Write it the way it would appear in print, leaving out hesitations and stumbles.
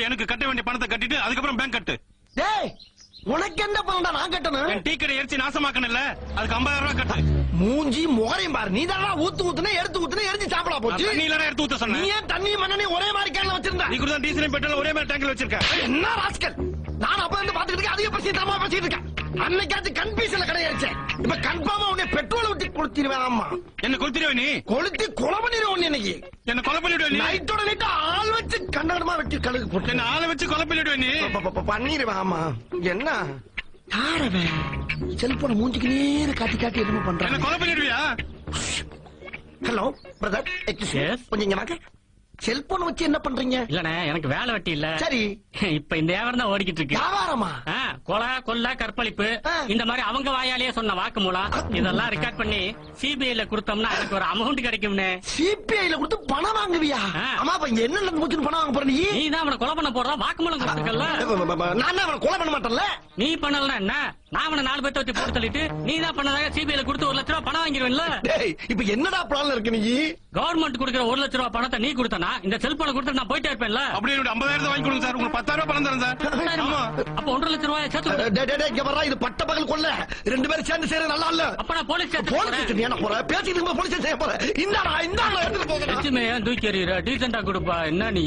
எனக்கு கட்ட வேண்டிய பணத்தை கட்டிட்டு அதுக்கப்புறம் பேங்க் கட்டு. டேய் உனக்கு என்ன பண்ணடா நான் கட்டணும்? என் டீ கடை எரிச்சு நாசமாக்கணும்ல, அதுக்கு 50,000 ரூபாய் கட்டு. மூஞ்சி முகரையும் பாரு, நீ தானா ஊத்துனே எரிஞ்சு சாப்பிடா போச்சு. நீ இல்ல எடுத்து ஊத்த சொன்ன. நீ ஏன் தண்ணி மண்ணெண்ணெய் ஒரே மாதிரி கேன்ல வச்சிருந்த? நீ கூட தான் டீசல் பெட்ரோல் ஒரே மாதிரி டேங்க்ல வச்சிருக்க. என்ன ராஸ்கல், நான் அப்ப இருந்து பாத்துக்கிட்டு இருக்கேன், அதிக பிரச்சனை தரமா பேசிட்டு இருக்கேன். அன்னைக்காச்சும் கன்ஃபியூஷன்ல கிடையாச்சு, இப்ப கன்ஃபார்மா உன்னை பெட்ரோல் ஊத்தி கொளுத்திடுவேன். ஆமா என்ன கொளுத்திடுவே நீ? கொளுத்தி கொலை பண்ணிடுவோம் இன்னைக்கு. என்ன கொலை பண்ணிடுவே நீ? நைட்டோட நைட்டா ஆள் வச்சு கண்ணாடமா வெட்டி கழுகு போட்டு என்ன ஆளை வச்சு கொலை பண்ணிடுவே நீ? பண்ணிடுவேன். ஆமா என்ன யாரவன் செல்போன மூஞ்சிக்கு நேர காட்டி காட்டி எதுவும் பண்றான்? என்ன கொலை பண்ணிடுவியா? ஹலோ பிரதர், கொஞ்சம் இங்க வாங்க. செல்போன் வச்சு என்ன பண்றீங்க? இல்லண்ணே, எனக்கு வேலை வெட்டி இல்ல. சரி, இப்ப இந்த வியாபாரம் தான் ஓடிக்கிட்டு இருக்கு. வியாபாரமா? கொலை கொள்ள கற்பழிப்பு இந்த மாதிரி அவங்க வாயாலேயே சொன்ன வாக்கு மூலம் இதெல்லாம் ரெக்கார்ட் பண்ணி சிபிஐல கொடுத்தோம்னா எனக்கு ஒரு அமௌண்ட் கிடைக்கும்னே. சிபிஐல கொடுத்து பணம் வாங்குவியா? ஆமா, அப்ப என்ன நடந்து பணம் வாங்க போற? நீ தான் அவனை கொலை பண்ண போறதா வாக்கு மூலம் கொடுத்துருக்கல. நான் அவனை கொலை பண்ண மாட்டேன்ல. நீ பண்ணலன்னா என்ன? நான் அவனை 4 பேர்த்த வச்சு போட்டு தள்ளிட்டு நீ தான் பண்ணதாக சிபிஐல கொடுத்து 1 லட்ச ரூபாய் பணம் வாங்கிடுவேன்ல. இப்ப என்னடா பிளான் இருக்கு? நீ கவர்மெண்ட் கொடுக்கிற 1 லட்ச ரூபாய் பணத்தை நீ கொடுத்தனா இந்த செல்போனை கொடுத்து நான் போயிட்டே இருப்பேன்ல. அப்படியே 50,000 வாங்கி கொடுங்க சார், உங்களுக்கு 10,000 ரூபாய் பணம் தரேன் சார். ஆமா, அப்ப 1.5 லட்ச ரூபாய் சேர்த்து இங்க வர்றா, இது பட்ட பகல் கொள்ள 2 பேரும் சேர்ந்து செய்யறது நல்லா இல்ல. அப்ப நான் போலீஸ் ஸ்டேஷன் என்ன போற? பேசிட்டு போலீஸ் ஸ்டேஷன் போற. இந்தாடா எடுத்துட்டு போங்க. தூக்கி எறிகிற டீசெண்டா கொடுப்பா. என்ன நீ